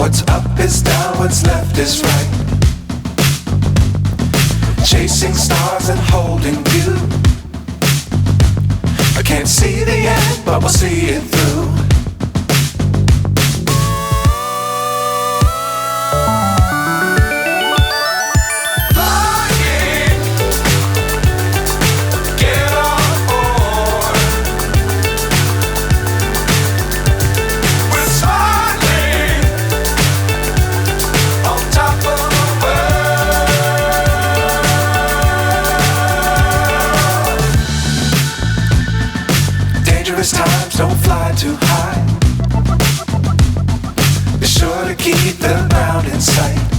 What's up is down, what's left is right. Chasing stars and holding you. I can't see the end, but we'll see it through. Times don't fly too high. Be sure to keep the ground in sight.